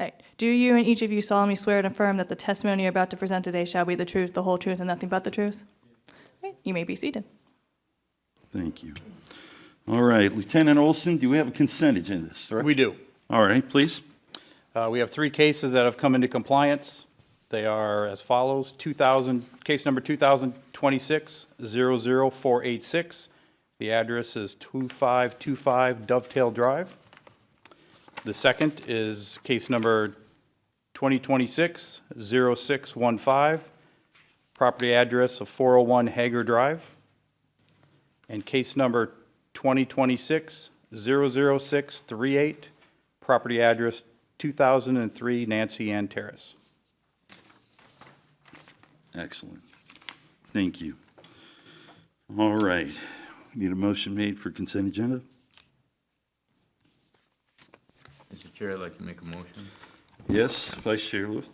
Right. Do you and each of you solemnly swear and affirm that the testimony you're about to present today shall be the truth, the whole truth, and nothing but the truth? Right. You may be seated. Thank you. All right, Lieutenant Olson, do we have a consent agenda, sir? We do. All right, please. We have 3 cases that have come into compliance. They are as follows. Case number 2026-00486. The address is 2525 Dovetail Drive. The second is case number 2026-0615. Property address of 401 Hager Drive. And case number 2026-00638. Property address 2003 Nancy Ann Terrace. Excellent. Thank you. All right. We need a motion made for consent agenda? Mr. Chair, I'd like to make a motion. Yes, Vice Chair Lewis.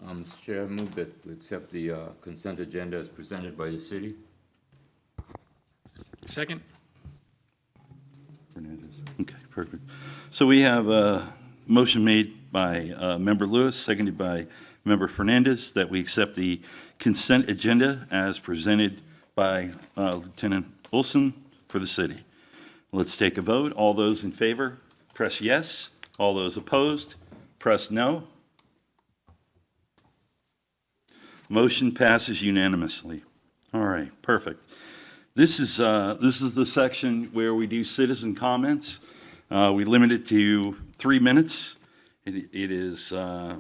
Mr. Chair, I move that we accept the consent agenda as presented by the city. Second? Fernandez. Okay, perfect. So we have a motion made by Member Lewis, seconded by Member Fernandez, that we accept the consent agenda as presented by Lieutenant Olson for the city. Let's take a vote. All those in favor, press yes. All those opposed, press no. Motion passes unanimously. All right, perfect. This is the section where we do citizen comments. We limit it to 3 minutes. It is not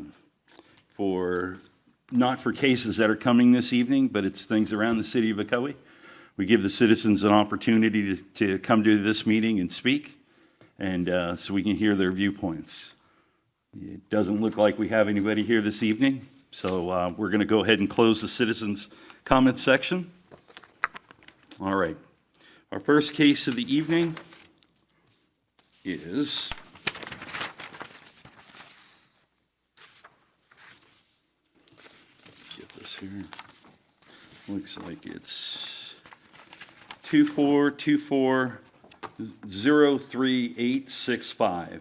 for cases that are coming this evening, but it's things around the city of Ocoee. We give the citizens an opportunity to come to this meeting and speak, and so we can hear their viewpoints. It doesn't look like we have anybody here this evening, so we're going to go ahead and close the citizens' comment section. All right. Our first case of the evening is let's get this here. Looks like it's 2424-03865.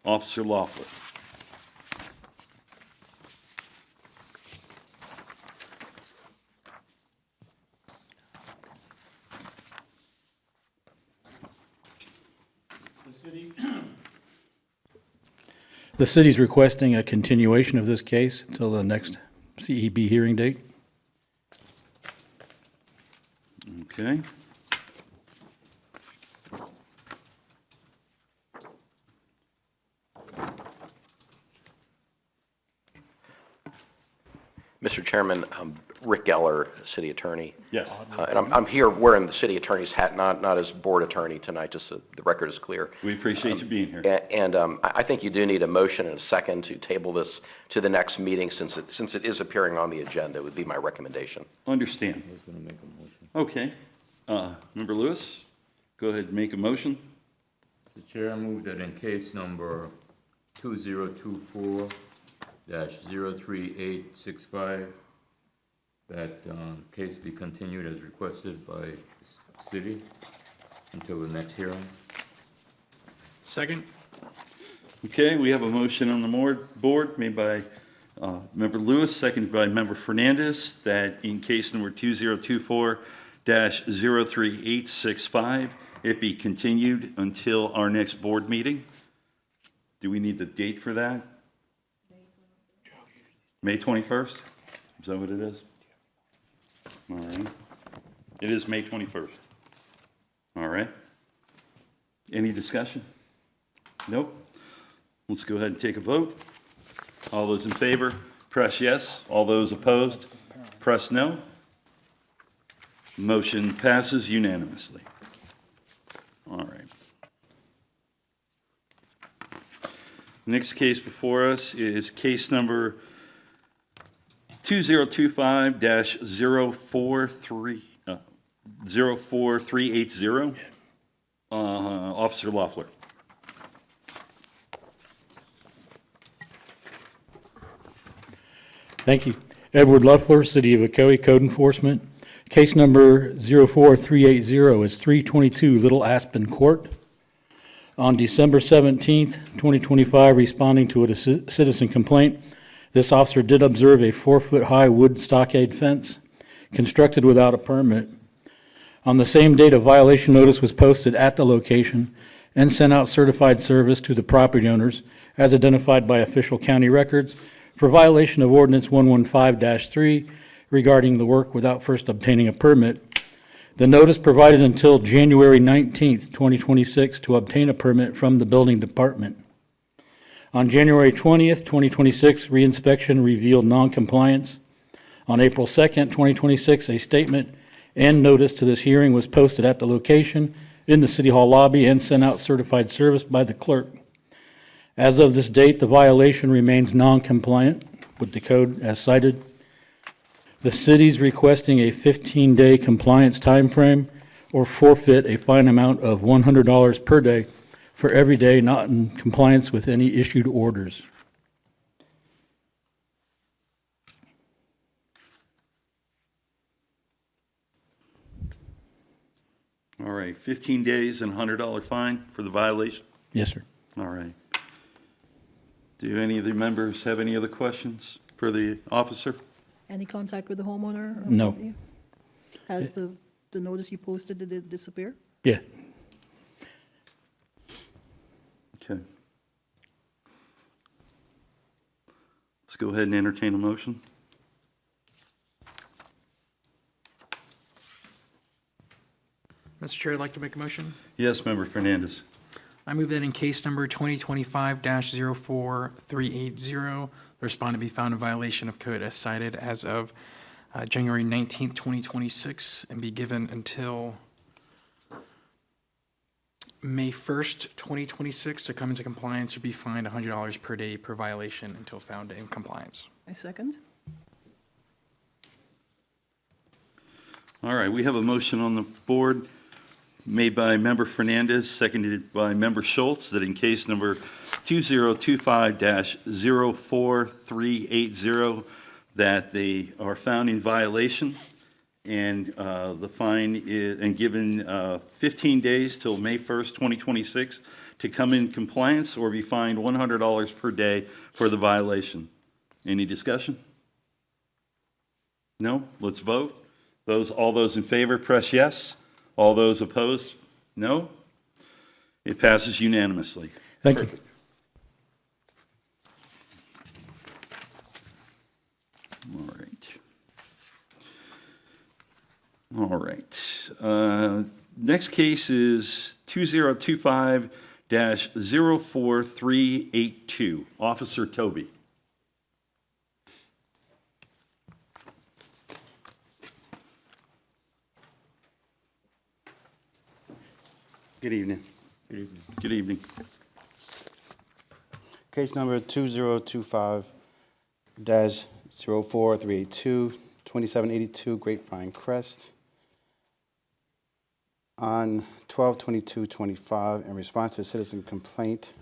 Officer Loeffler. The city's requesting a continuation of this case until the next CEB hearing date. Okay. Mr. Chairman, Rick Geller, City Attorney. Yes. And I'm here wearing the City Attorney's hat, not as Board Attorney tonight, just so the record is clear. We appreciate you being here. And I think you do need a motion and a second to table this to the next meeting since it is appearing on the agenda, would be my recommendation. Understand. I was going to make a motion. Okay. Member Lewis, go ahead and make a motion. Mr. Chair, I move that in case number 2024-03865, that case be continued as requested by the city until the next hearing. Second? Okay, we have a motion on the board made by Member Lewis, seconded by Member Fernandez, that in case number 2024-03865, it be continued until our next board meeting. Do we need the date for that? May 21st? Is that what it is? All right. It is May 21st. All right. Any discussion? Nope. Let's go ahead and take a vote. All those in favor, press yes. All those opposed, press no. Motion passes unanimously. All right. Next case before us is case number 2025-04380. Officer Loeffler. Thank you. Edward Loeffler, City of Ocoee, Code Enforcement. Case number 04380 is 322 Little Aspen Court. On December 17th, 2025, responding to a citizen complaint, this officer did observe a 4-foot-high wood stockade fence constructed without a permit. On the same date, a violation notice was posted at the location and sent out certified service to the property owners as identified by official county records for violation of Ordinance 115-3 regarding the work without first obtaining a permit. The notice provided until January 19th, 2026 to obtain a permit from the building department. On January 20th, 2026, reinspection revealed noncompliance. On April 2nd, 2026, a statement and notice to this hearing was posted at the location in the City Hall lobby and sent out certified service by the clerk. As of this date, the violation remains non-compliant with the code as cited. The city's requesting a 15-day compliance timeframe or forfeit a fine amount of $100 per day for every day not in compliance with any issued orders. All right, 15 days and $100 fine for the violation? Yes, sir. All right. Do any of the members have any other questions for the officer? Any contact with the homeowner? or No. property? Has the notice you posted, did it disappear? Yeah. Okay. Let's go ahead and entertain a motion. Mr. Chair, I'd like to make a motion. Yes, Member Fernandez. I move that in case number 2025-04380, the respondent be found in violation of code as cited as of January 19th, 2026, and be given until May 1st, 2026 to come into compliance or be fined $100 per day per violation until found in compliance. I second. All right, we have a motion on the board made by Member Fernandez, seconded by Member Schultz, that in case number 2025-04380, that they are found in violation, and the fine is, and given 15 days till May 1st, 2026, to come in compliance or be fined $100 per day for the violation. Any discussion? No? Let's vote. All those in favor, press yes. All those opposed, no? It passes unanimously. Thank you. Perfect. All right. All right. Next case is 2025-04382. Officer Toby. Good evening. Good evening. Case number 2025-04382, 2782 Grapevine Crest. On 12/22/25, in response to a citizen complaint,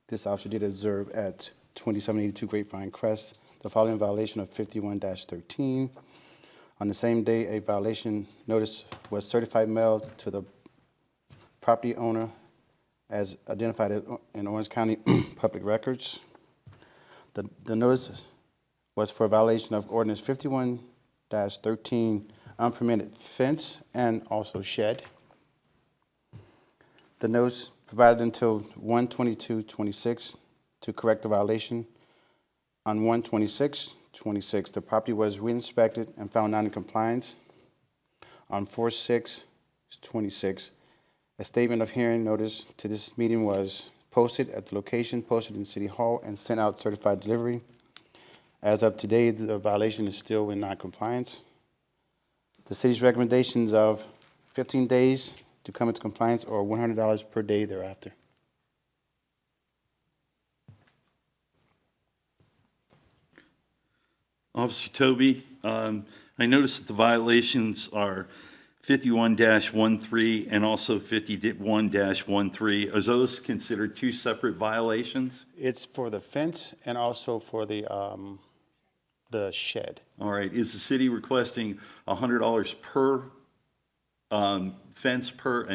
this officer did observe at 2782 Grapevine Crest the following violation of 51-13. On the same day, a violation notice was certified mailed to the property owner as identified in Orange County Public Records. The notice was for a violation of Ordinance 51-13, unpermitted fence and also shed. The notice provided until 1/22/26 to correct the violation. On 1/26/26, the property was re-inspected and found not in compliance. On 4/6/26, a statement of hearing notice to this meeting was posted at the location, posted in City Hall, and sent out certified delivery. As of today, the violation is still in non-compliance. The city's recommendations of 15 days to come into compliance or $100 per day thereafter. Officer Toby, I noticed that the violations are 51-13 and also 51-13. Are those considered two separate violations? It's for the fence and also for the shed. All right, is the city requesting $100 per fence per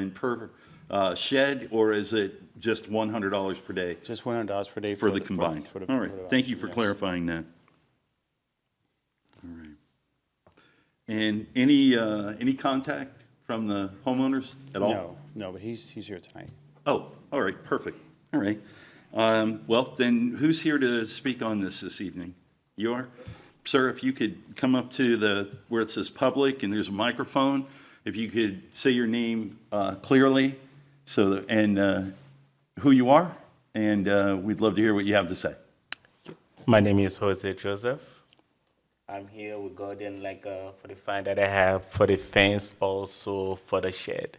shed, or is it just $100 per day Just $100 per day. for the combined? for the- All right, for the thank you option, for yes. clarifying that. All right. And any contact from the homeowners at all? No, but he's here tonight. Oh, all right, perfect. All right. Well, then who's here to speak on this evening? You are? Sir, if you could come up to where it says public and there's a microphone, if you could say your name clearly and who you are, and we'd love to hear what you have to say. My name is Jose Joseph. I'm here regarding for the fine that I have for the fence, also for the shed.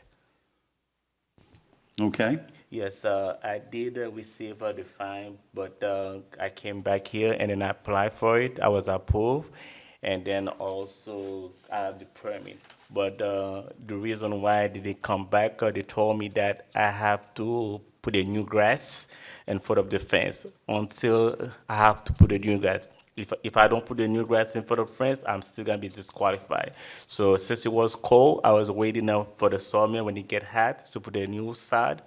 Okay? Yes, I did receive the fine, but I came back here and then I applied for it. I was approved, and then also I have the permit. But the reason why I didn't come back, they told me that I have to put a new grass in front of the fence until I have to put a new grass. If I don't put the new grass in front of the fence, I'm still gonna be disqualified. So since it was cold, I was waiting for the summer when it get hot to put a new sod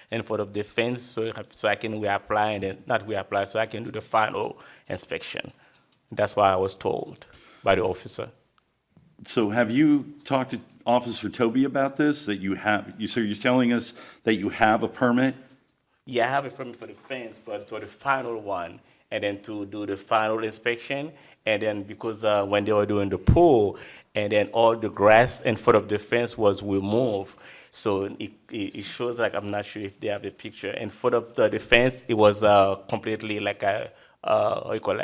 in front of the fence so I can reapply and then not reapply, so I can do the final inspection. That's what I was told by the officer. So have you talked to Officer Toby about this, that you have, so you're telling us that you have a permit? Yeah, I have a permit for the fence, but for the final one, and then to do the final inspection, and then because when they were doing the pool, and then all the grass in front of the fence was removed, so it shows like, I'm not sure if they have the picture, in front of the fence, it was completely like a, what you call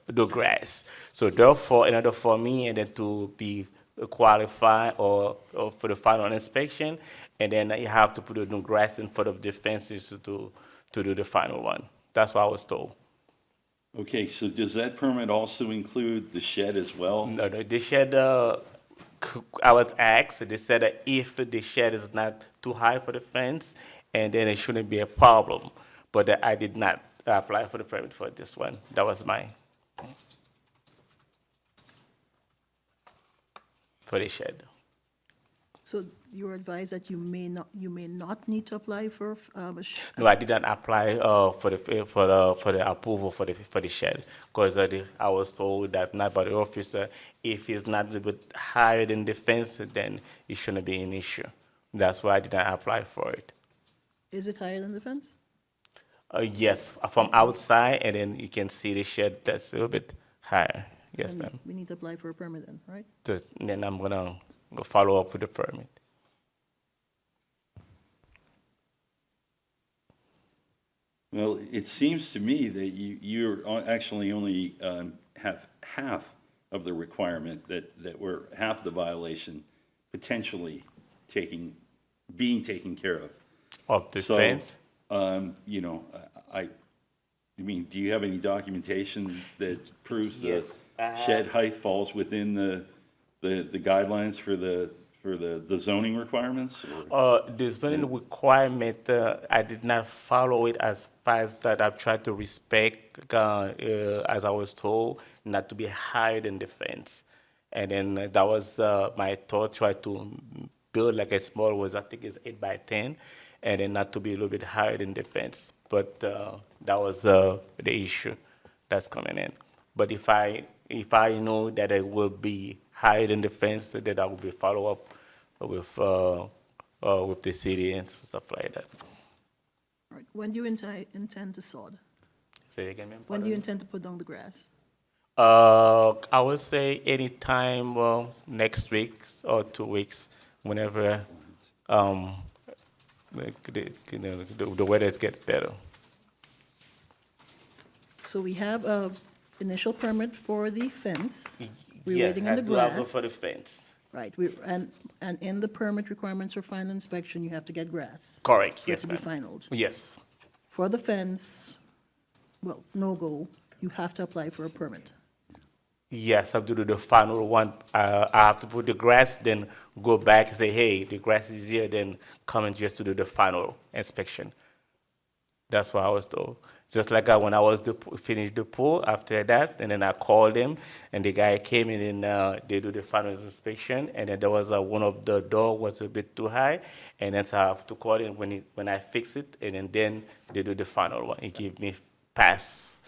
the grass. So therefore, in order for me, and then to be qualified or for the final inspection, and then you have to put the new grass in front of the fences to do the final one. That's what I was told. Okay, so does that permit also include the shed as well? No, the shed, I was asked, they said that if the shed is not too high for the fence, and then it shouldn't be a problem. But I did not apply for the permit for this one. That was mine. For the shed. So you were advised that you may not need to apply for No, I didn't apply for the approval for the shed, because I was told that not by the officer, if it's not a bit higher than the fence, then it shouldn't be an issue. That's why I didn't apply for it. Is it higher than the fence? Yes, from outside, and then you can see the shed that's a little bit higher. Yes, Then ma'am. We need to apply for a permit then, right? So then I'm gonna go follow up with the permit. Well, it seems to me that you're actually only have half of the requirement, that we're half the violation potentially being taken care of. Of the So, fence? You know, I mean, do you have any documentation that proves the Yes, I have. shed height falls within the guidelines for the zoning requirements? or- The zoning requirement, I did not follow it as far as that. I've tried to respect, as I was told, not to be higher than the fence. And then that was my thought, try to build like a small was, I think it's 8 by 10, and then not to be a little bit higher than the fence. But that was the issue that's coming in. But if I know that it will be higher than the fence, then I will be follow up with the city and stuff like that. All right. When do you intend to sod? Say again, ma'am? When do you intend to put down the grass? I would say anytime next week or 2 weeks, whenever the weather gets better. So we have a initial permit for the fence. We're Yeah, waiting on the I do have one for the grass. fence. Right, and in the permit requirements for final inspection, you have to get grass. Correct, For it yes, to be ma'am. finalized. Yes, For the fence, well, no go, you have to apply for a permit. yes, I have to do the final one. I have to put the grass, then go back and say, hey, the grass is here, then come and just to do the final inspection. That's what I was told. Just like when I was finished the pool after that, and then I called him, and the guy came in and they do the final inspection, and then there was one of the door was a bit too high, and then so I have to call him when I fix it, and then they do the final one. He gave me pass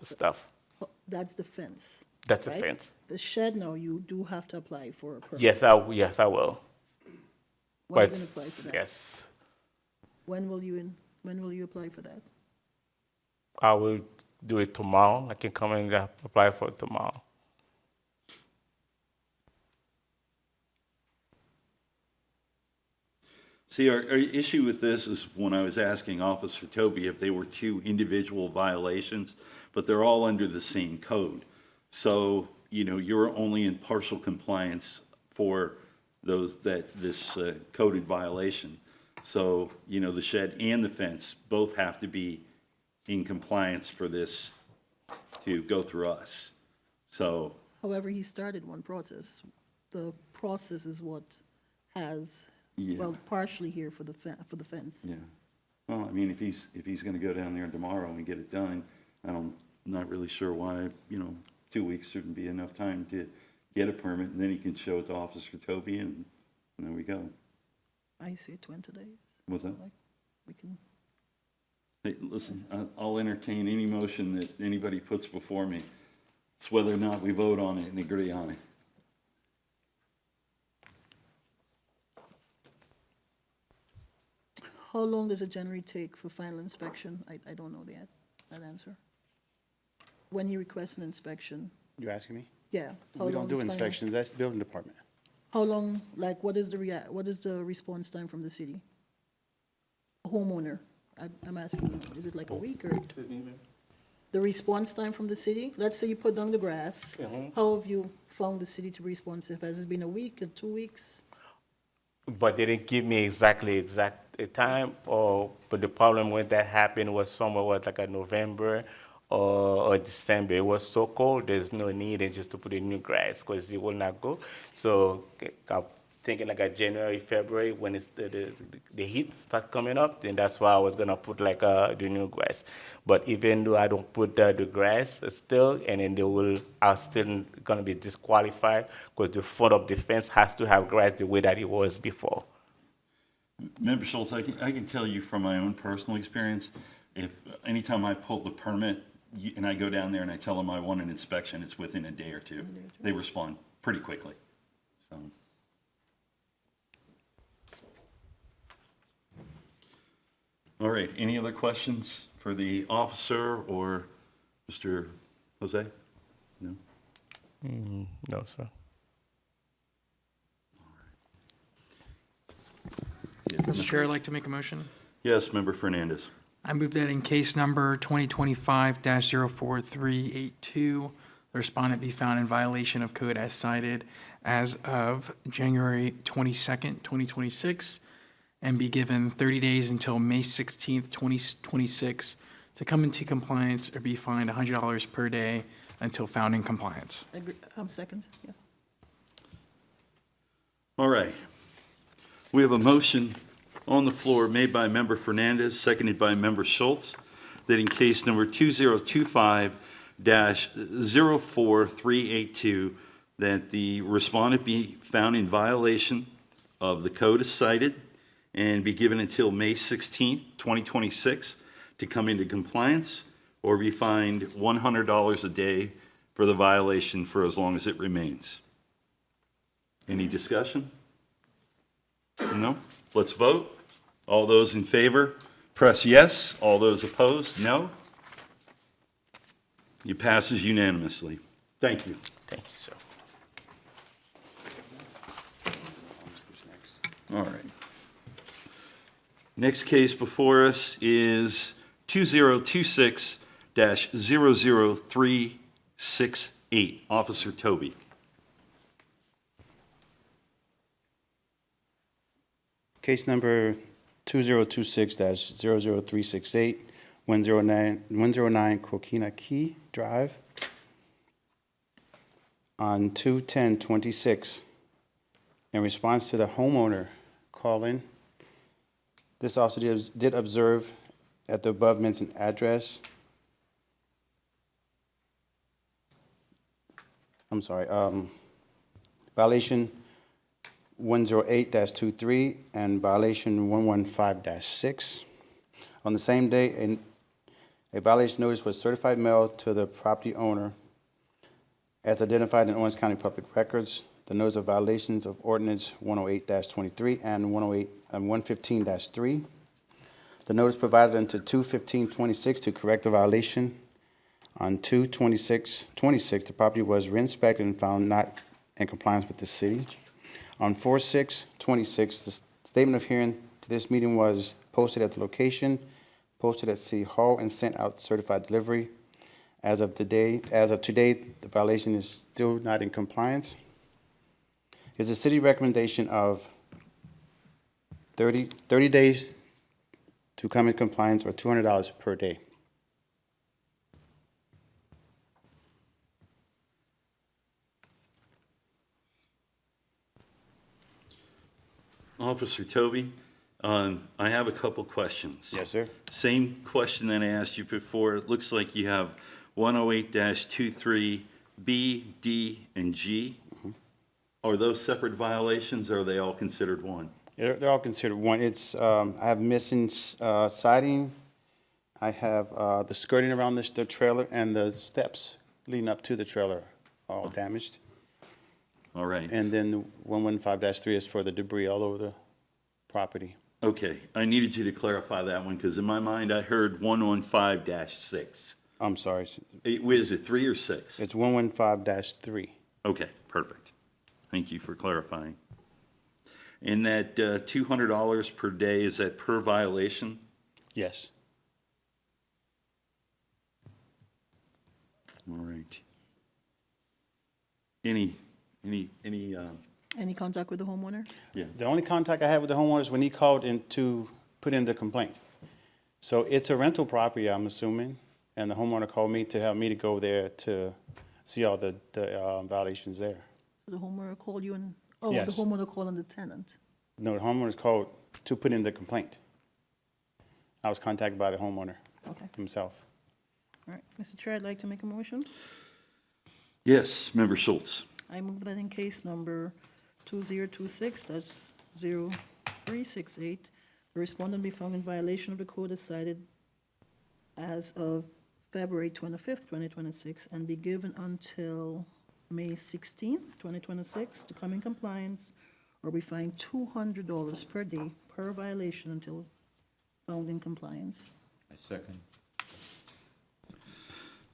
stuff. Oh, that's the fence. That's a right? fence. The shed, now, you do have to apply for a permit. Yes, I will. When are you gonna apply for that? Yes, When will you apply for that? I will do it tomorrow. I can come and apply for it tomorrow. See, our issue with this is when I was asking Officer Toby if they were two individual violations, but they're all under the same code. So, you're only in partial compliance for this coded violation. So, the shed and the fence both have to be in compliance for this to go through us. So, However, he started one process. The process is what has, Yeah. well, partially here for the fence. yeah. Well, I mean, if he's gonna go down there tomorrow and get it done, not really sure why, 2 weeks shouldn't be enough time to get a permit, and then he can show it to Officer Toby, and there we go. I say 20 days. What's that? Like, we can, Hey, listen, I'll entertain any motion that anybody puts before me. It's whether or not we vote on it and agree on it. how long does it generally take for final inspection? I don't know that answer. When you request an inspection, You asking me? yeah. how We long don't do does final- inspections, that's the building department. How long, like, what is the response time from the city? Homeowner, I'm asking, you, is it like a week or? The response time from the city? Let's say you put down the grass. How have you found the city to be responsive? Has it been a week or 2 weeks? But they didn't give me exact time, but the problem when that happened was somewhere was like a November or December. It was so cold, there's no need and just to put in new grass because it will not go. So I'm thinking like a January, February, when it's the heat start coming up, then that's why I was gonna put like the new grass. But even though I don't put the grass still, and then are still gonna be disqualified because the front of the fence has to have grass the way that it was before. Member Schultz, I can tell you from my own personal experience, anytime I pull the permit and I go down there and I tell them I want an inspection, it's within a day or two. They respond pretty quickly, so. All right, any other questions for the officer or Mr. Jose? No? No, sir. Mr. Chair, I'd like to make a motion. Yes, Member Fernandez. I move that in case number 2025-04382, the respondent be found in violation of code as cited as of January 22nd, 2026, and be given 30 days until May 16th, 2026, to come into compliance or be fined $100 per day until found in compliance. Agree, second, yeah. All right. We have a motion on the floor made by Member Fernandez, seconded by Member Schultz, that in case number 2025-04382, that the respondent be found in violation of the code as cited and be given until May 16th, 2026 to come into compliance or be fined $100 a day for the violation for as long as it remains. Any discussion? No? Let's vote. All those in favor, press yes. All those opposed, no. It passes unanimously. Thank you. Thank you, sir. All right. Next case before us is 2026-00368. Officer Toby. Case number 2026-00368, 109 Coquina Key Drive. On 2/10/26, in response to the homeowner call-in, this officer did observe at the above-mentioned address I'm sorry, violation 108-23 and violation 115-6. On the same day, a violation notice was certified mailed to the property owner as identified in Orange County Public Records. The notice of violations of ordinance 108-23 and 115-3. The notice provided until 2/15/26 to correct the violation. On 2/26/26, the property was re-inspected and found not in compliance with the city. On 4/6/26, the statement of hearing to this meeting was posted at the location, posted at City Hall, and sent out certified delivery. As of today, the violation is still not in compliance. Is the city recommendation of 30 days to come in compliance or $200 per day? Officer Toby, I have a couple questions. Yes, sir. Same question that I asked you before. It looks like you have 108-23 B, D, and G. Are those separate violations, or are they all considered one? They're all considered one. It's, I have missing siding, I have the skirting around the trailer, and the steps leading up to the trailer all damaged. All right. And then the 115-3 is for the debris all over the property. Okay, I needed you to clarify that one, because in my mind, I heard 115-6. I'm sorry, Is it 3 or 6? it's 115-3. Okay, perfect. Thank you for clarifying. And that $200 per day, is that per violation? Yes. All right. Any, Any contact with the homeowner? yeah, The only contact I had with the homeowner is when he called in to put in the complaint. So it's a rental property, I'm assuming, and the homeowner called me to have me to go there to see all the violations there. So the homeowner called you and, the Yes. homeowner called on the tenant. No, the homeowner's called to put in the complaint. I was contacted by the homeowner Okay, himself. all right. Mr. Chair, I'd like to make a motion. yes, Member Schultz. I move that in case number 2026-0368, the respondent be found in violation of the code as cited as of February 25th, 2026, and be given until May 16th, 2026, to come in compliance, or be fined $200 per day per violation until found in compliance. I second.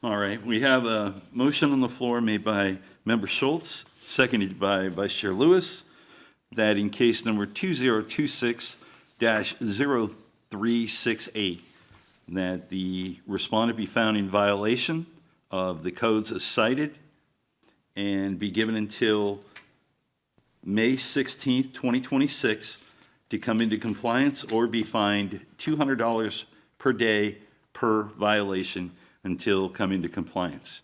All right, we have a motion on the floor made by Member Schultz, seconded by Vice Chair Lewis, that in case number 2026-0368, that the respondent be found in violation of the codes as cited and be given until May 16th, 2026, to come into compliance or be fined $200 per day per violation until come into compliance.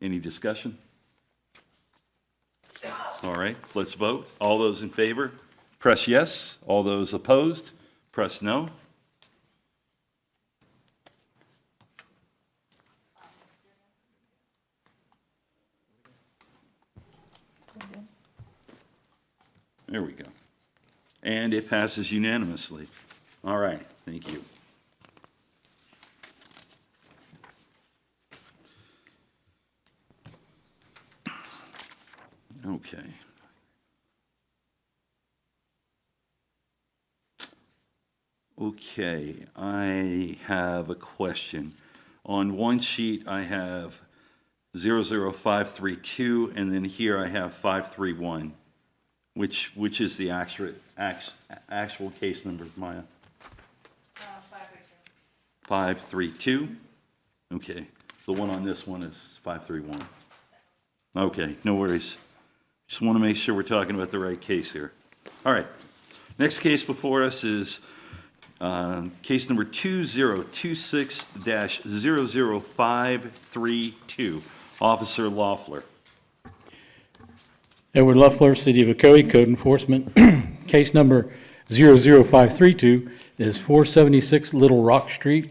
Any discussion? All right, let's vote. All those in favor, press yes. All those opposed, press no. There we go. And it passes unanimously. All right, thank you. Okay. Okay, I have a question. On one sheet, I have 00532, and then here I have 531. Which is the actual case number, Maya? 532. Okay, the one on this one is 531. Okay, no worries. Just want to make sure we're talking about the right case here. All right, next case before us is case number 2026-00532. Officer Loeffler. Edward Loeffler, City of Ocoee, Code Enforcement. Case number 00532 is 476 Little Rock Street.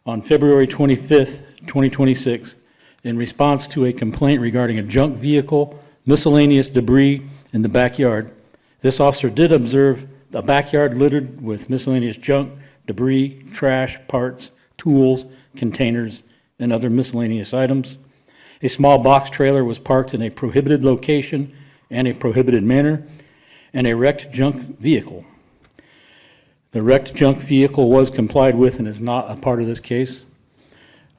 On February 25th, 2026, in response to a complaint regarding a junk vehicle, miscellaneous debris in the backyard. This officer did observe a backyard littered with miscellaneous junk, debris, trash, parts, tools, containers, and other miscellaneous items. A small box trailer was parked in a prohibited location and a prohibited manner, and a wrecked junk vehicle. The wrecked junk vehicle was complied with and is not a part of this case.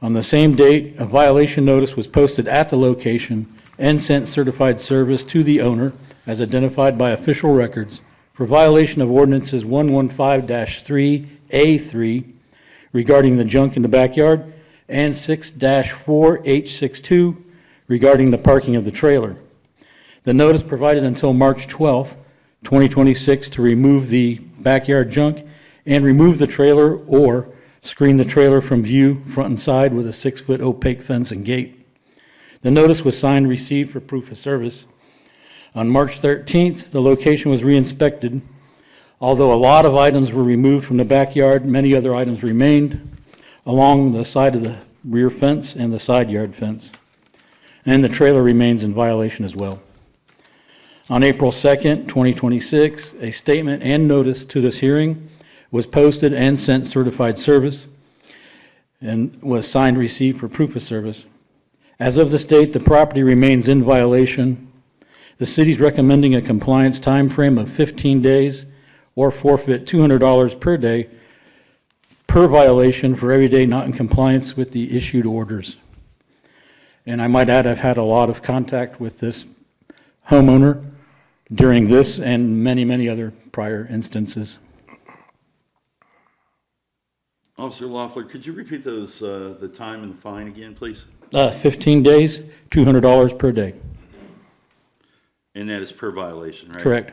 On the same date, a violation notice was posted at the location and sent certified service to the owner, as identified by official records, for violation of ordinances 115-3A3 regarding the junk in the backyard, and 6-4H62 regarding the parking of the trailer. The notice provided until March 12th, 2026, to remove the backyard junk and remove the trailer or screen the trailer from view front and side with a 6-foot opaque fence and gate. The notice was signed, received for proof of service. On March 13th, the location was re-inspected. Although a lot of items were removed from the backyard, many other items remained along the side of the rear fence and the side yard fence. And the trailer remains in violation as well. On April 2nd, 2026, a statement and notice to this hearing was posted and sent certified service and was signed, received for proof of service. As of this date, the property remains in violation. The city's recommending a compliance time frame of 15 days or forfeit $200 per day per violation for every day not in compliance with the issued orders. And I might add, I've had a lot of contact with this homeowner during this and many, many other prior instances. Officer Loeffler, could you repeat those, the time and the fine again, please? 15 days, $200 per day. And that is per violation, right? Correct.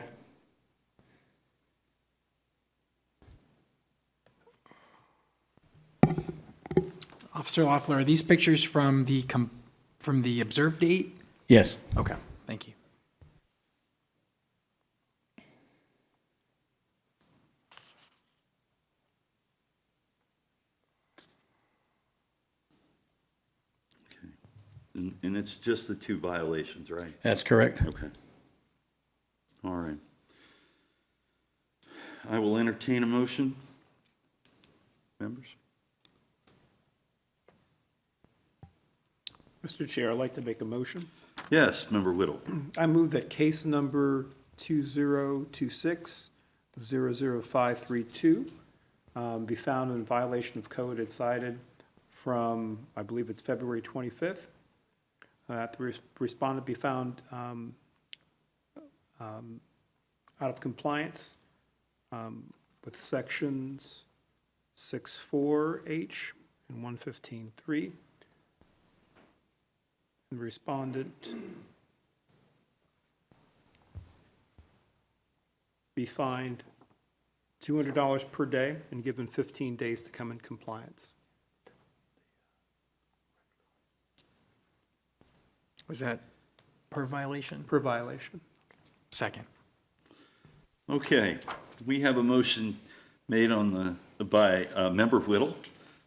Officer Loeffler, are these pictures from the observed date? Yes. Okay, thank you. And it's just the 2 violations, right? That's correct. Okay. All right. I will entertain a motion. Members? Mr. Chair, I'd like to make a motion. Yes, Member Whittle. I move that case number 2026-00532 be found in violation of code as cited from, I believe it's February 25th. That the respondent be found out of compliance with sections 6-4H and 115-3. And respondent be fined $200 per day and given 15 days to come in compliance. Was that per violation? Per violation. Second. Okay, we have a motion made on by Member Whittle,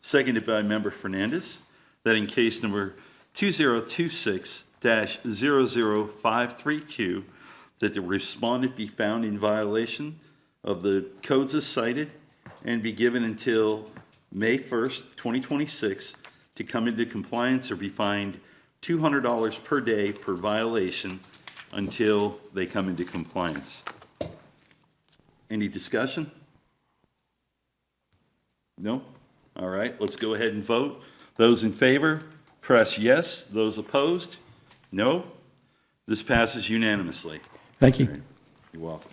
seconded by Member Fernandez, that in case number 2026-00532, that the respondent be found in violation of the codes as cited and be given until May 1st, 2026 to come into compliance or be fined $200 per day per violation until they come into compliance. Any discussion? No? All right, let's go ahead and vote. Those in favor, press yes. Those opposed, no. This passes unanimously. Thank you. You're welcome.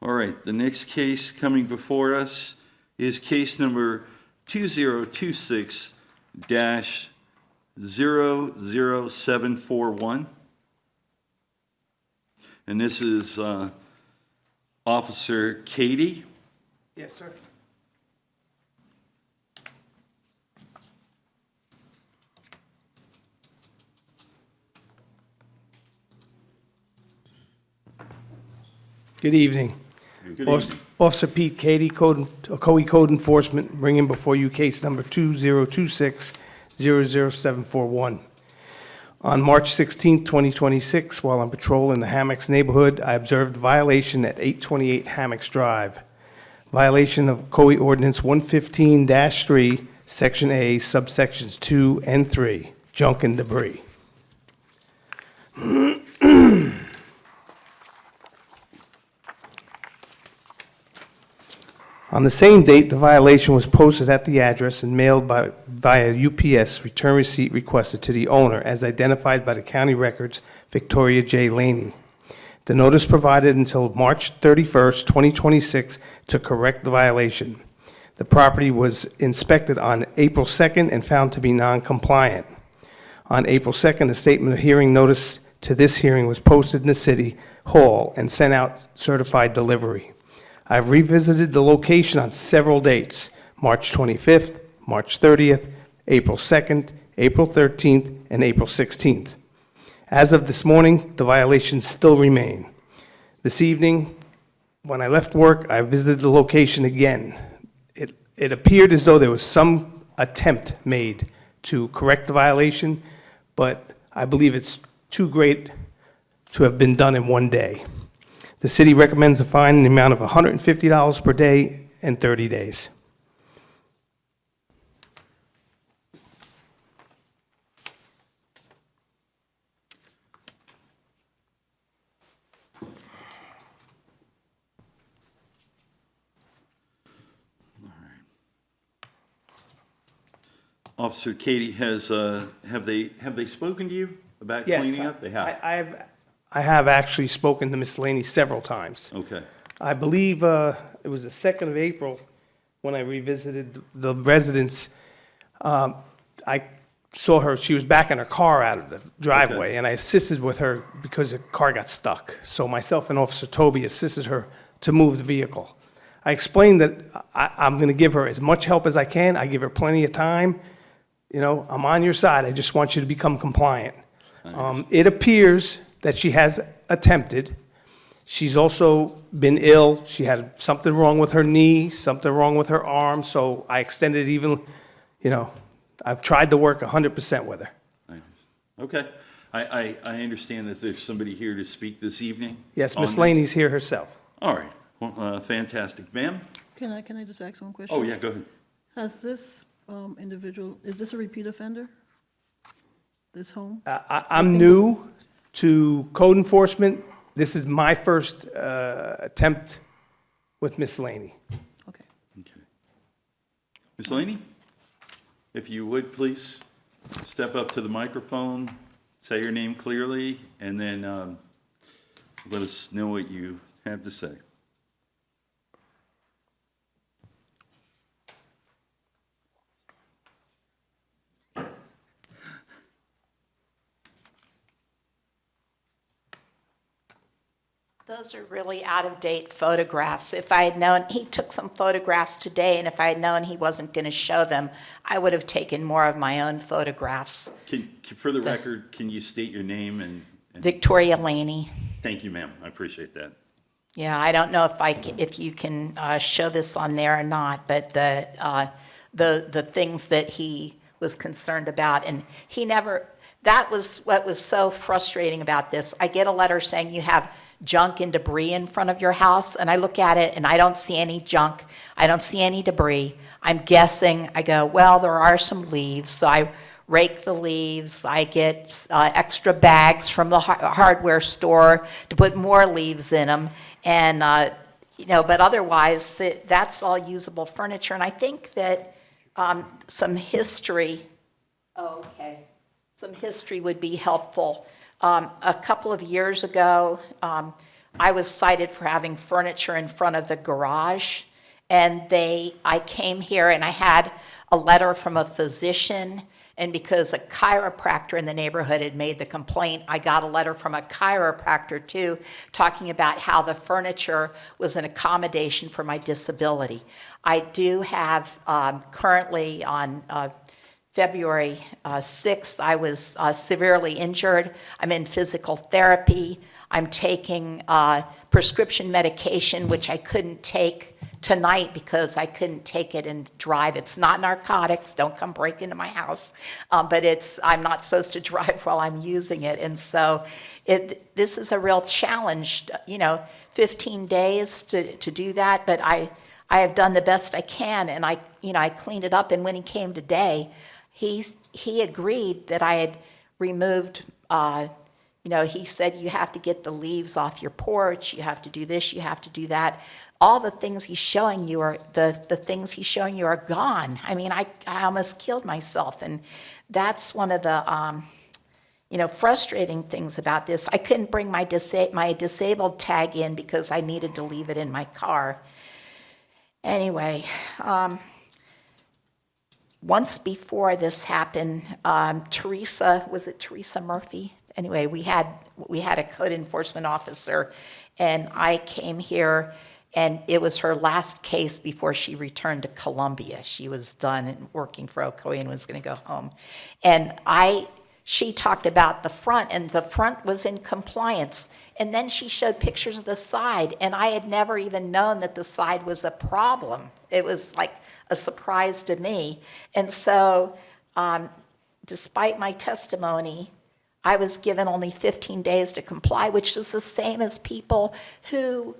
All right, the next case coming before us is case number 2026-00741. And this is Officer Katie. Yes, sir. Good evening. Good evening. Officer Pete Cady, Ocoee Code Enforcement, bringing before you case number 2026-00741. On March 16, 2026, while on patrol in the Hammocks neighborhood, I observed a violation at 828 Hammocks Drive. Violation of Ocoee Ordinance 115-3, Section A, subsections 2 and 3, junk and debris. On the same date, the violation was posted at the address and mailed via UPS, return receipt requested to the owner as identified by the county records, Victoria J. Laney. The notice provided until March 31st, 2026 to correct the violation. The property was inspected on April 2nd and found to be non-compliant. On April 2nd, a statement of hearing notice to this hearing was posted in the city hall and sent out certified delivery. I've revisited the location on several dates, March 25th, March 30th, April 2nd, April 13th, and April 16th. As of this morning, the violations still remain. This evening, when I left work, I visited the location again. It appeared as though there was some attempt made to correct the violation, but I believe it's too great to have been done in one day. The city recommends a fine in the amount of $150 per day and 30 days. Officer Katie, have they spoken to you about cleaning up? They have. I have actually spoken to Ms. Laney several times. Okay. I believe it was the 2nd of April when I revisited the residence. I saw her, she was backing her car out of the driveway, Okay. and I assisted with her because the car got stuck. So myself and Officer Toby assisted her to move the vehicle. I explained that I'm going to give her as much help as I can. I give her plenty of time. You know, I'm on your side. I just want you to become compliant. It appears that she has attempted. She's also been ill. She had something wrong with her knee, something wrong with her arm, so I extended even, you know, I've tried to work 100% with her. Okay. I understand that there's somebody here to speak this evening? Yes, on Miss this? Laney's here herself. All right. Well, fantastic. Ma'am? Can I just ask one question? Oh, yeah, go ahead. Has this individual, is this a repeat offender? This home? I'm new to code enforcement. This is my first attempt with Miss Laney. Okay. Okay. Ms. Laney, if you would, please step up to the microphone, say your name clearly, and then let us know what you have to say. Those are really out-of-date photographs. If I had known, he took some photographs today, and if I had known he wasn't going to show them, I would have taken more of my own photographs. For the record, can you state your name and Victoria Laney. Thank you, ma'am. I appreciate that. Yeah, I don't know if you can show this on there or not, but the things that he was concerned about, and he never. That was what was so frustrating about this. I get a letter saying you have junk and debris in front of your house, and I look at it and I don't see any junk. I don't see any debris. I'm guessing. I go, well, there are some leaves, so I rake the leaves. I get extra bags from the hardware store to put more leaves in them, and you know. But otherwise, that's all usable furniture. And I think that some history. Oh, okay. Some history would be helpful. A couple of years ago, I was cited for having furniture in front of the garage, and I came here and I had a letter from a physician, and because a chiropractor in the neighborhood had made the complaint, I got a letter from a chiropractor too, talking about how the furniture was an accommodation for my disability. I do have currently on February 6th, I was severely injured. I'm in physical therapy. I'm taking prescription medication, which I couldn't take tonight because I couldn't take it and drive. It's not narcotics. Don't come break into my house. But I'm not supposed to drive while I'm using it. And so this is a real challenge, 15 days to do that. But I have done the best I can, and I cleaned it up. And when he came today, he agreed that I had removed, he said, you have to get the leaves off your porch, you have to do this, you have to do that. All the things he's showing you are, the things he's showing you are gone. I mean, I almost killed myself, and that's one of the, frustrating things about this. I couldn't bring my disabled tag in because I needed to leave it in my car. Anyway, once before this happened, Teresa Murphy? Anyway, we had a code enforcement officer, and I came here, and it was her last case before she returned to Columbia. She was done and working for Ocoee and was going to go home. And she talked about the front, and the front was in compliance. And then she showed pictures of the side, and I had never even known that the side was a problem. It was like a surprise to me. And so, despite my testimony, I was given only 15 days to comply, which is the same as people who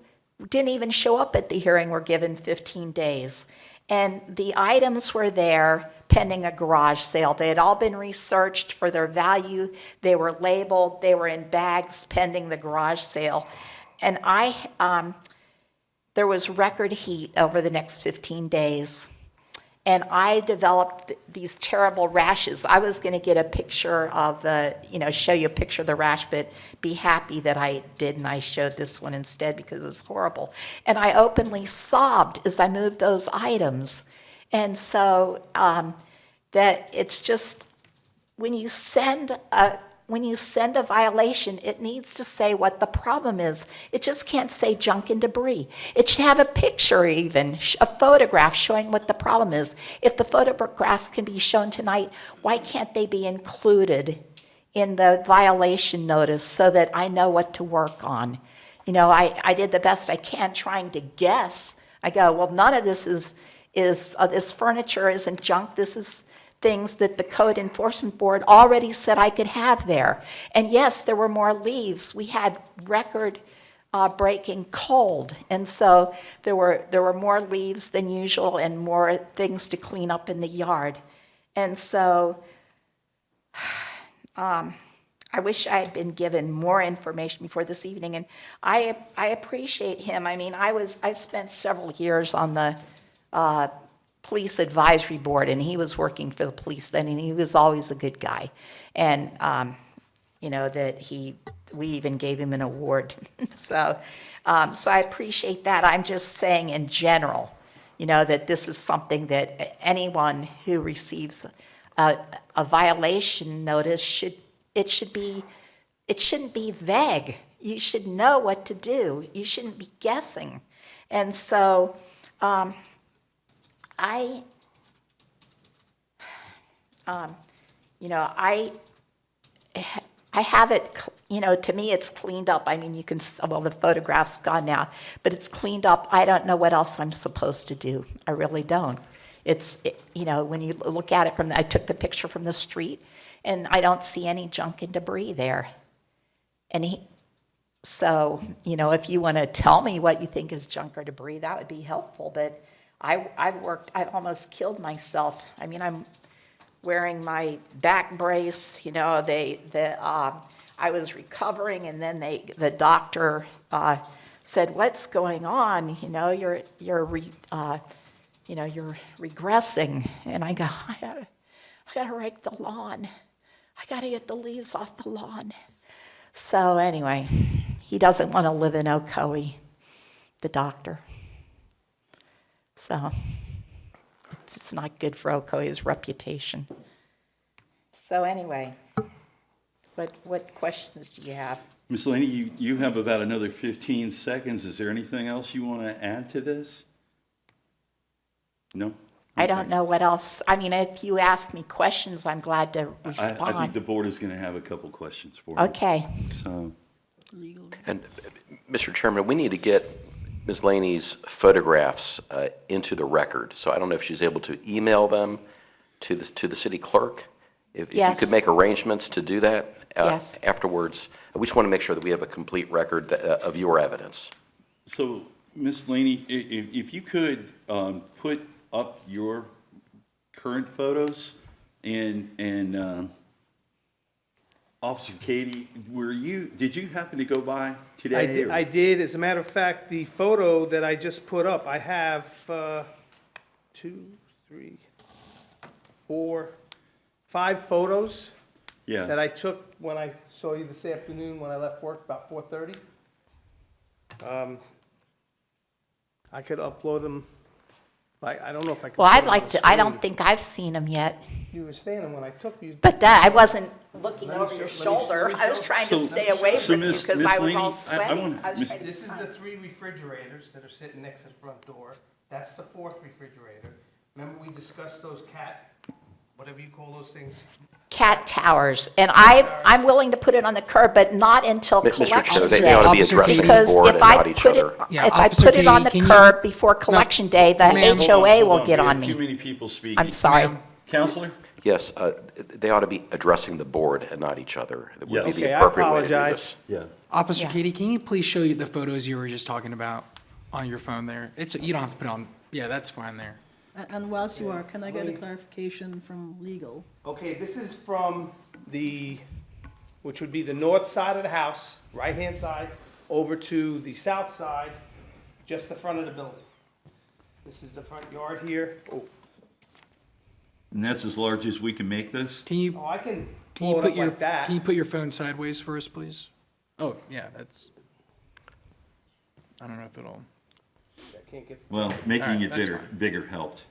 didn't even show up at the hearing were given 15 days. And the items were there pending a garage sale. They had all been researched for their value. They were labeled. They were in bags pending the garage sale. And there was record heat over the next 15 days. And I developed these terrible rashes. I was going to get a picture of show you a picture of the rash, but be happy that I did, and I showed this one instead because it was horrible. And I openly sobbed as I moved those items. And so that it's just, when you send a violation, it needs to say what the problem is. It just can't say junk and debris. It should have a picture even, a photograph showing what the problem is. If the photographs can be shown tonight, why can't they be included in the violation notice so that I know what to work on? I did the best I can trying to guess. I go, well, none of this is this furniture isn't junk. This is things that the Code Enforcement Board already said I could have there. And yes, there were more leaves. We had record breaking cold, and so there were more leaves than usual and more things to clean up in the yard. And so I wish I had been given more information before this evening, and I appreciate him. I mean, I spent several years on the police advisory board, and he was working for the police then, and he was always a good guy. And, we even gave him an award. So I appreciate that. I'm just saying in general, that this is something that anyone who receives a violation notice shouldn't be vague. You should know what to do. You shouldn't be guessing. And so, I have it, to me it's cleaned up. I mean, the photograph's gone now, but it's cleaned up. I don't know what else I'm supposed to do. I really don't. When you look at it I took the picture from the street, and I don't see any junk and debris there. And if you want to tell me what you think is junk or debris, that would be helpful, but I almost killed myself. I mean, I'm wearing my back brace, I was recovering, and then the doctor said, "What's going on? You're regressing." And I go, I gotta rake the lawn. I gotta get the leaves off the lawn. So anyway, he doesn't want to live in Ocoee, the doctor. So it's not good for Ocoee's reputation. So anyway, what questions do you have? Ms. Laney, you have about another 15 seconds. Is there anything else you want to add to this? No? I don't know what else, I mean, if you ask me questions, I'm glad to I think respond. the board is going to have a couple questions for you. Okay. So, And, Mr. Chairman, we need to get Ms. Laney's photographs into the record. So I don't know if she's able to email them to the city clerk. If you Yes. could make arrangements to do that Yes. afterwards. We just want to make sure that we have a complete record of your evidence. so Ms. Laney, if you could put up your current photos and Officer Katie, did you happen to go by today? I did. As a matter of fact, the photo that I just put up, I have 2, 3, 4, 5 photos that Yeah, I took when I saw you this afternoon when I left work about 4:30. I could upload them, I don't know if I could. Well, put I'd them like on to, the I don't screen. think I've seen them yet, You were standing when I took you. but that, I wasn't looking Let me over your show- let me- shoulder. let me I was show- trying to So- stay away so from you Miss- because Miss I was Laney, all I sweaty. wanna- I was Miss- trying to This is find- the 3 refrigerators that are sitting next to the front door. That's the 4th refrigerator. Remember, we discussed those whatever you call those things? Cat towers, and I'm willing to put it on the curb, but not until Mr. collection Chair, day. they ought to be Officer addressing the Because board if and I not each put it, other. Yeah, if I Officer put it on the Katie, can you- curb before collection day, the Ma'am. HOA Hold will on, get we on have too me. many people speaking. I'm sorry. Ma'am. Counselor? Yes, they ought to be addressing the board and not each other. That would be Yes. the Okay, I appropriate way to do apologize. this. Yeah. Officer Yeah. Katie, can you please show you the photos you were just talking about on your phone there? You don't have to put on, yeah, that's fine there. And whilst you are, can I get a clarification from legal? Okay, this is from which would be the north side of the house, right-hand side, over to the south side, just the front of the building. This is the front yard here. And that's as large as we can make this? Can you, Oh, I can can you blow it put up your, like that. can you put your phone sideways for us, please? Oh, yeah, that's, I don't know if it'll, I can't get. Well, making All right, it that's bigger, fine. bigger helped.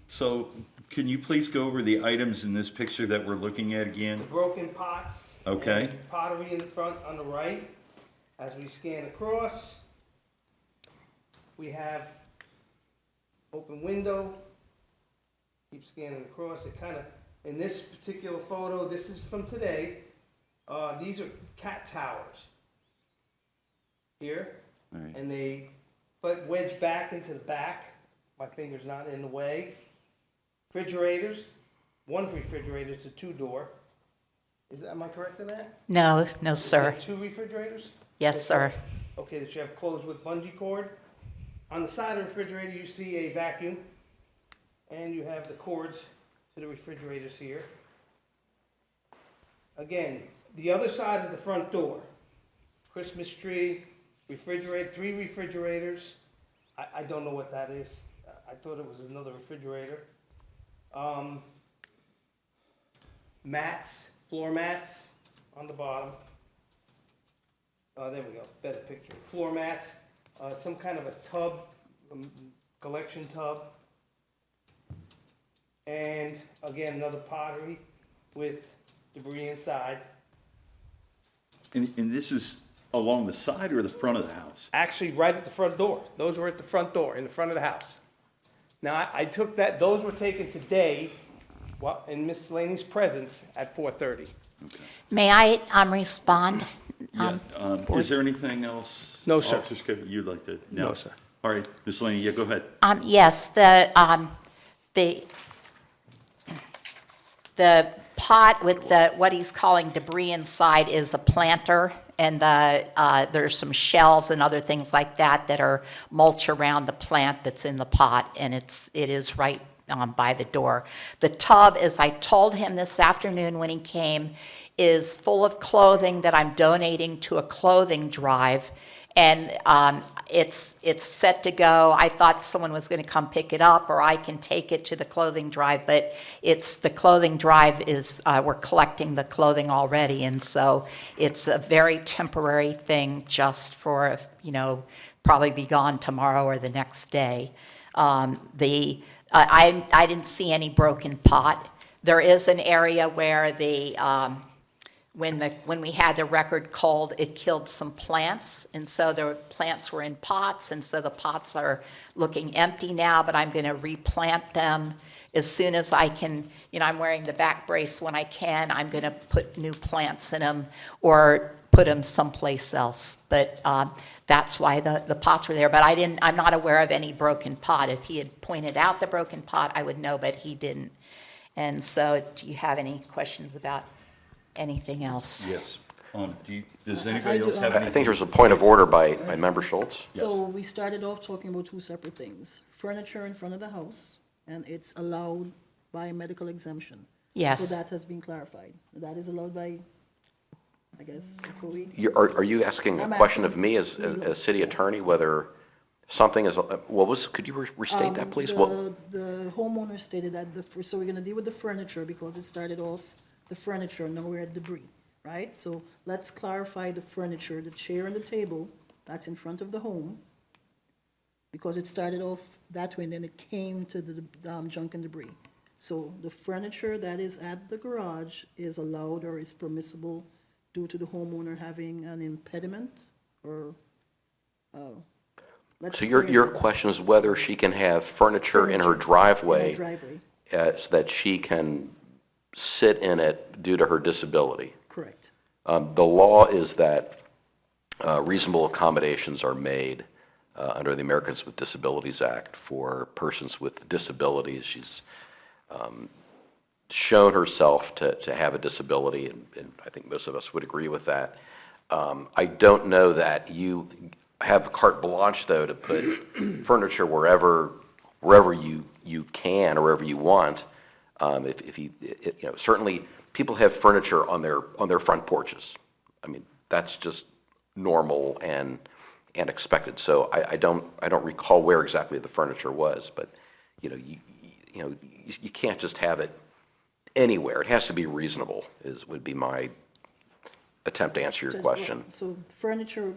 So can you please go over the items in this picture that we're looking at again? The broken pots. Okay. and pottery in the front on the right. As we scan across, we have open window. Keep scanning across. It kind of, in this particular photo, this is from today. These are cat towers here, All right. and they wedge back into the back. My finger's not in the way. Refrigerators, one refrigerator, it's a 2-door. Am I correct in that? No, no, sir. Is that 2 refrigerators? Yes, sir. Okay, that you have closed with bungee cord. On the side of the refrigerator, you see a vacuum, and you have the cords to the refrigerators here. Again, the other side of the front door, Christmas tree, refrigerator, 3 refrigerators. I don't know what that is. I thought it was another refrigerator. Mats, floor mats on the bottom. There we go, better picture. Floor mats, some kind of a tub, collection tub. And again, another pottery with debris inside. And this is along the side or the front of the house? Actually, right at the front door. Those were at the front door, in the front of the house. Now, I took those were taken today, in Miss Laney's presence at 4:30. May I respond? Yeah. Is there anything else? No, sir. Officer Scott, you'd like to? No, sir. All right, Ms. Laney, yeah, go ahead. Yes, the pot with what he's calling debris inside is a planter, and there's some shells and other things like that that are mulch around the plant that's in the pot, and it is right by the door. The tub, as I told him this afternoon when he came, is full of clothing that I'm donating to a clothing drive, and it's set to go. I thought someone was going to come pick it up, or I can take it to the clothing drive, but the clothing drive is, we're collecting the clothing already, and so it's a very temporary thing just for, probably be gone tomorrow or the next day. I didn't see any broken pot. There is an area where when we had the record culled, it killed some plants, and so the plants were in pots, and so the pots are looking empty now, but I'm going to replant them as soon as I can. I'm wearing the back brace when I can. I'm going to put new plants in them or put them someplace else. But that's why the pots were there. But I'm not aware of any broken pot. If he had pointed out the broken pot, I would know, but he didn't. And so, do you have any questions about anything else? Yes. Does anybody else have I any? think there's a point of order by Member Schultz. So we started off talking about two separate things. Furniture in front of the house, and it's allowed by medical exemption. Yes. So that has been clarified. That is allowed by, I guess, Ocoee? Are you asking a I'm question of asking me as city attorney, whether something is, could you restate that, please? The homeowner stated that, so we're gonna deal with the furniture because it started off the furniture, now we're at debris, right? So let's clarify the furniture, the chair and the table, that's in front of the home, because it started off that way and then it came to the junk and debris. So the furniture that is at the garage is allowed or is permissible due to the homeowner having an impediment or, let's So clear your that. question is whether she can have furniture in her In her driveway driveway, so that she can sit in it due to her disability. correct. The law is that reasonable accommodations are made under the Americans with Disabilities Act for persons with disabilities. She's shown herself to have a disability, and I think most of us would agree with that. I don't know that you have carte blanche, though, to put furniture wherever you can or wherever you want. If you know, certainly people have furniture on their front porches. I mean, that's just normal and expected. So I don't recall where exactly the furniture was, but you can't just have it anywhere. It has to be reasonable. Would be my attempt to answer your Just- question. So furniture,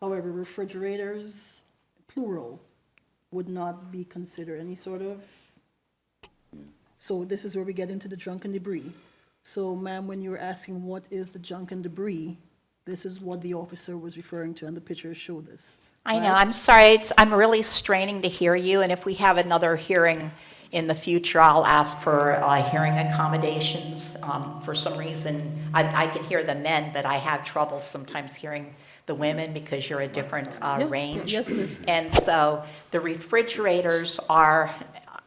however, refrigerators, plural, would not be considered any sort of, so this is where we get into the junk and debris. So ma'am, when you were asking what is the junk and debris, this is what the officer was referring to, and the pictures show this. I know, right? I'm sorry, I'm really straining to hear you, and if we have another hearing in the future, I'll ask for hearing accommodations. For some reason, I can hear the men, but I have trouble sometimes hearing the women because you're a different range. Yes, it is. And so the refrigerators are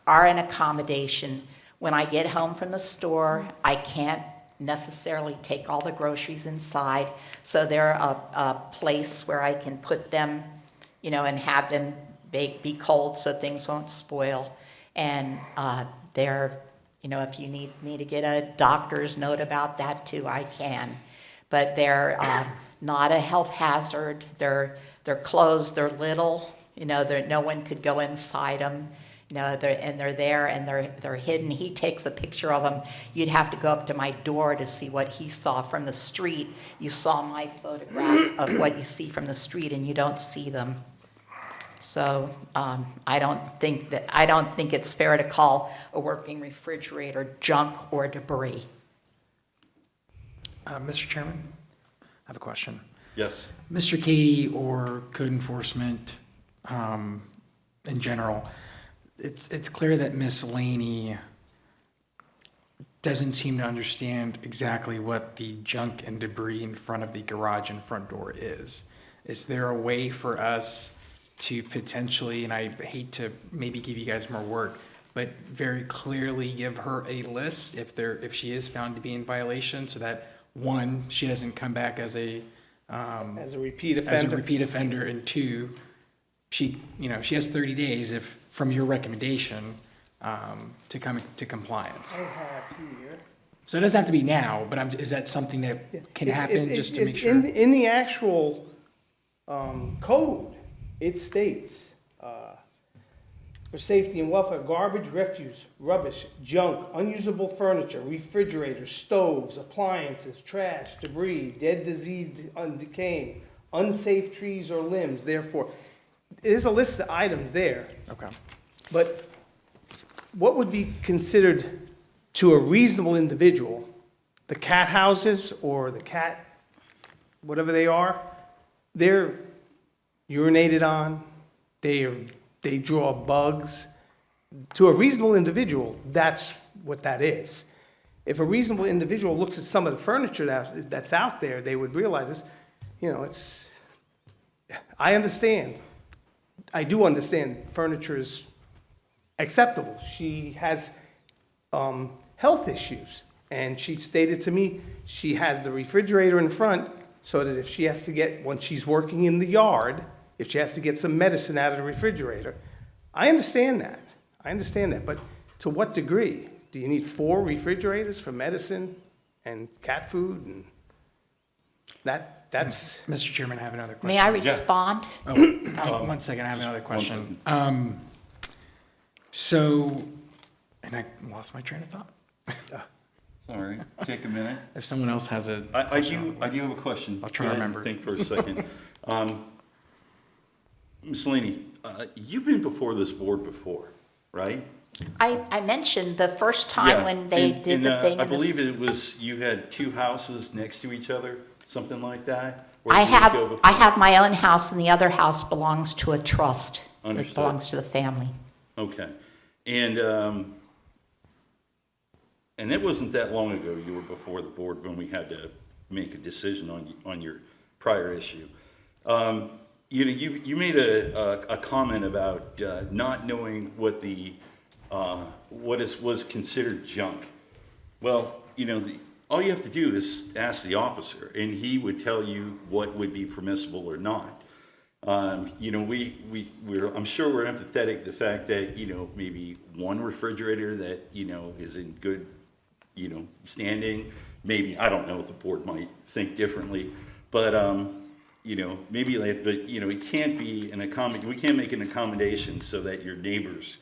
an accommodation. When I get home from the store, I can't necessarily take all the groceries inside, so they're a place where I can put them, and have them be cold so things won't spoil. And they're, if you need me to get a doctor's note about that too, I can. But they're not a health hazard. They're closed. They're little. No one could go inside them. They're there and they're hidden. He takes a picture of them. You'd have to go up to my door to see what he saw from the street. You saw my photograph of what you see from the street, and you don't see them. So I don't think it's fair to call a working refrigerator junk or debris. Mr. Chairman, I have a question. Yes. Mr. Katie or code enforcement in general, it's clear that Miss Laney doesn't seem to understand exactly what the junk and debris in front of the garage and front door is. Is there a way for us to potentially, and I hate to maybe give you guys more work, but very clearly give her a list if she is found to be in violation, so that one, she doesn't come back as a repeat offender. and two, she has 30 days from your recommendation to come to compliance. I have here. So it doesn't have to be now, but is that something that can happen just to make sure? In the actual code, it states, for safety and welfare, garbage, refuse, rubbish, junk, unusable furniture, refrigerators, stoves, appliances, trash, debris, dead, diseased, decaying, unsafe trees or limbs, therefore. There's a list of items there. Okay. But what would be considered to a reasonable individual the cat houses or the cat, whatever they are, they're urinated on, they draw bugs. To a reasonable individual, that's what that is. If a reasonable individual looks at some of the furniture that's out there, they would realize this, it's, I understand. I do understand furniture is acceptable. She has health issues, and she stated to me she has the refrigerator in front so that if she has to get, when she's working in the yard, if she has to get some medicine out of the refrigerator, I understand that. But to what degree? Do you need 4 refrigerators for medicine and cat food? And that's. Mr. Chairman, I have another question. May I respond? One second, I have another question. And I lost my train of thought. Sorry, take a minute. If someone else has a I question, do have a question. I'll try to Go ahead and remember. think for a second. Ms. Laney, you've been before this board before, right? I mentioned the first time when they did the thing. I in the believe s- it was, you had 2 houses next to each other, something like that? Or I did it go before? have my own house, and the other house belongs to a trust. It Understood. belongs to the family. Okay. And it wasn't that long ago you were before the board when we had to make a decision on your prior issue. You made a comment about not knowing what was considered junk. Well, all you have to do is ask the officer, and he would tell you what would be permissible or not. I'm sure we're empathetic to the fact that, maybe one refrigerator that, is in good, standing, maybe, I don't know if the board might think differently, but, maybe like, but, it can't be we can't make an accommodation so that your neighbors,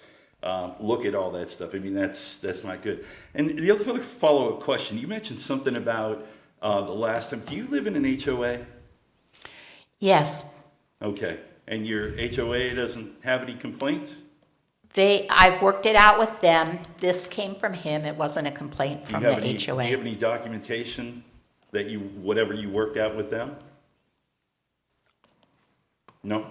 look at all that stuff. I mean, that's not good. And the other follow-up question, you mentioned something about, the last time, do you live in an HOA? Yes, Okay, and your HOA doesn't have any complaints? I've worked it out with them. This came from him. It wasn't a complaint from the Do you have HOA. any documentation that whatever you worked out with them? No?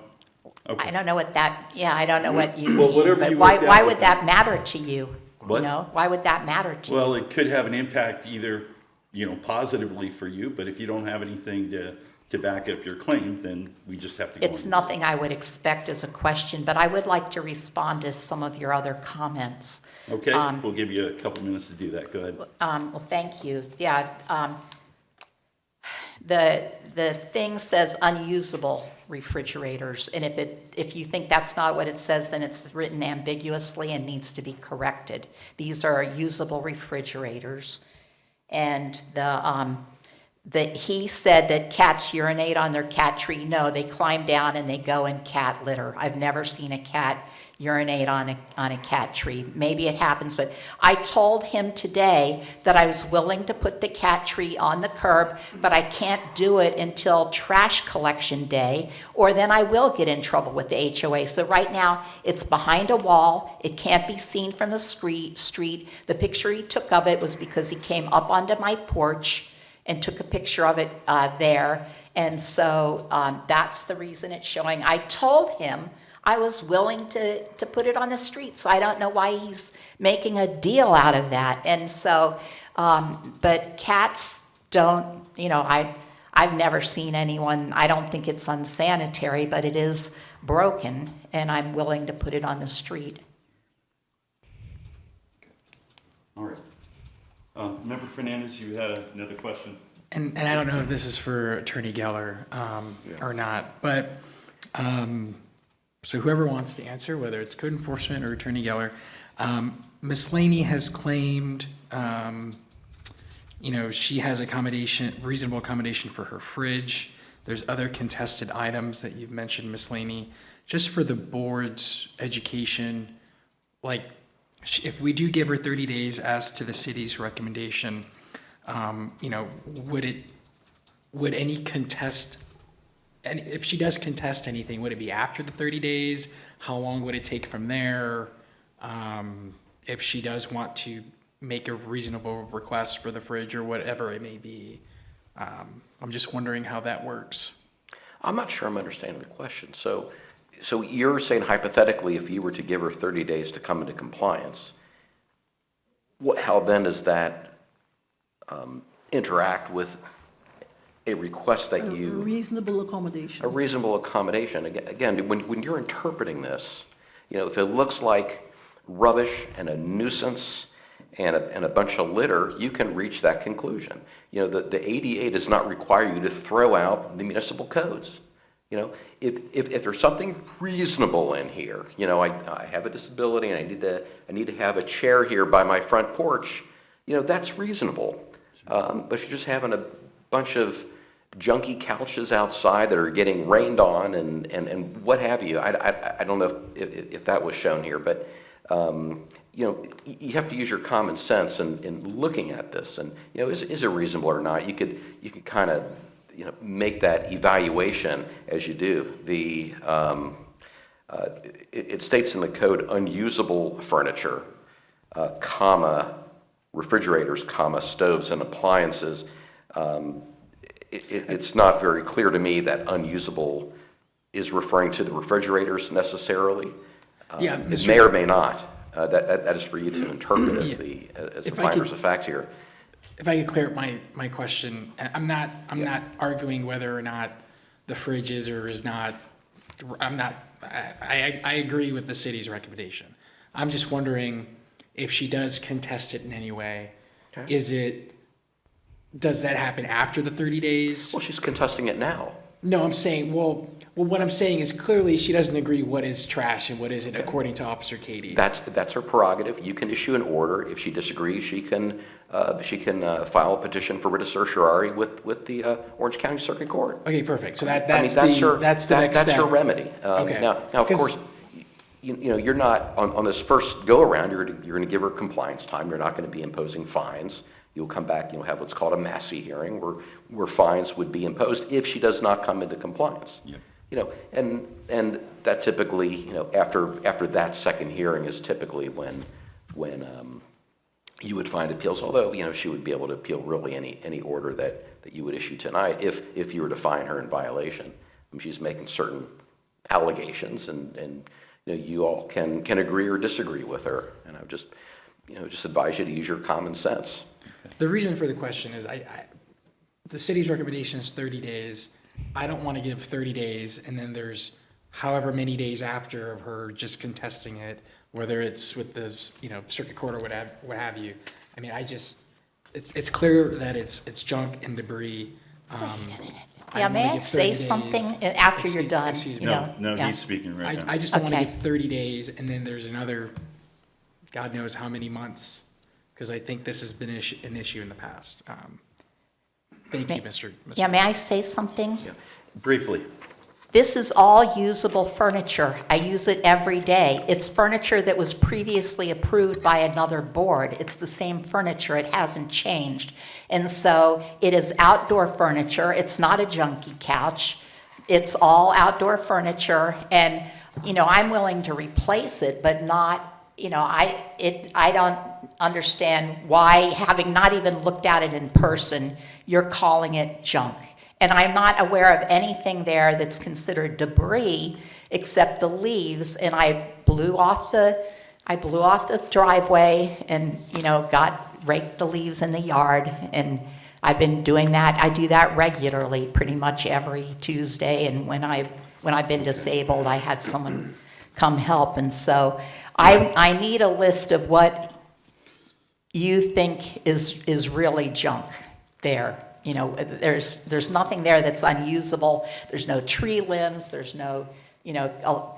Okay. I don't know what that, I don't know what you Well, mean, whatever but you why worked out would with that matter to you? What? Why would that matter to you? Well, it could have an impact either, positively for you, but if you don't have anything to back up your claim, then we just have to go on. It's nothing I would expect as a question, but I would like to respond to some of your other comments. Okay, we'll give you a couple minutes to do that. Go ahead. Well, thank you. Yeah, the thing says unusable refrigerators, and if you think that's not what it says, then it's written ambiguously and needs to be corrected. These are usable refrigerators, and he said that cats urinate on their cat tree. No, they climb down and they go in cat litter. I've never seen a cat urinate on a cat tree. Maybe it happens, but I told him today that I was willing to put the cat tree on the curb, but I can't do it until trash collection day, or then I will get in trouble with the HOA. So right now, it's behind a wall. It can't be seen from the street. The picture he took of it was because he came up onto my porch and took a picture of it there. And so that's the reason it's showing. I told him I was willing to put it on the street, so I don't know why he's making a deal out of that. And so, but cats don't, I've never seen anyone, I don't think it's unsanitary, but it is broken, and I'm willing to put it on the street. All right. Member Fernandez, you had another question? And I don't know if this is for Attorney Geller or not, but so whoever wants to answer, whether it's code enforcement or Attorney Geller, Ms. Laney has claimed, she has reasonable accommodation for her fridge. There's other contested items that you've mentioned, Ms. Laney. Just for the board's education, like, if we do give her 30 days as to the city's recommendation, would any contest, and if she does contest anything, would it be after the 30 days? How long would it take from there? If she does want to make a reasonable request for the fridge or whatever it may be. I'm just wondering how that works. I'm not sure I'm understanding the question. So you're saying hypothetically, if you were to give her 30 days to come into compliance, how then does that interact with a request that A you, reasonable accommodation. a reasonable accommodation? Again, when you're interpreting this, if it looks like rubbish and a nuisance and a bunch of litter, you can reach that conclusion. The ADA does not require you to throw out the municipal codes. If there's something reasonable in here, I have a disability and I need to have a chair here by my front porch, that's reasonable. But if you're just having a bunch of junky couches outside that are getting rained on and what have you, I don't know if that was shown here, but you have to use your common sense in looking at this, and is it reasonable or not? You could kind of make that evaluation as you do. It states in the code unusable furniture, comma, refrigerators, comma, stoves and appliances. It's not very clear to me that unusable is referring to the refrigerators necessarily. It may or may not. That is for you to interpret as the finders of fact here. If I could clear up my question, I'm not arguing whether or not the fridge is or is not, I agree with the city's recommendation. I'm just wondering if she does contest it in any way, does that happen after the 30 days? Well, she's contesting it now. No, I'm saying, well, what I'm saying is clearly she doesn't agree what is trash and what isn't, according to Officer Katie. That's her prerogative. You can issue an order. If she disagrees, she can file a petition for writ of certiorari with the Orange County Circuit Court. Okay, perfect. So that's that's the next step. That's your remedy. Okay. Now, of course, you're not on this first go around. You're going to give her compliance time. You're not going to be imposing fines. You'll come back. You'll have what's called a Massey hearing, where fines would be imposed if she does not come into compliance. Yep. And that typically, after that second hearing is typically when you would find appeals. Although she would be able to appeal really any order that you would issue tonight if you were to find her in violation. She's making certain allegations, and you all can agree or disagree with her. And I would just advise you to use your common sense. The reason for the question is the city's recommendation is 30 days. I don't want to give 30 days and then there's however many days after of her just contesting it, whether it's with the circuit court or what have you. I mean, it's clear that it's junk and debris. May I say something after you're done? Excuse me. No, he's speaking right now. I just don't want to Okay. give 30 days and then there's another, God knows how many months, because I think this has been an issue in the past. Thank you, Mr. Yeah, may I say something? Briefly. This is all usable furniture. I use it every day. It's furniture that was previously approved by another board. It's the same furniture. It hasn't changed. And so it is outdoor furniture. It's not a junky couch. It's all outdoor furniture. And, I'm willing to replace it, but not, I don't understand why, having not even looked at it in person, you're calling it junk. And I'm not aware of anything there that's considered debris except the leaves. And I blew off the driveway and, raked the leaves in the yard. And I've been doing that. I do that regularly, pretty much every Tuesday. And when I've been disabled, I had someone come help. And so I need a list of what you think is really junk there. There's nothing there that's unusable. There's no tree limbs. There's no,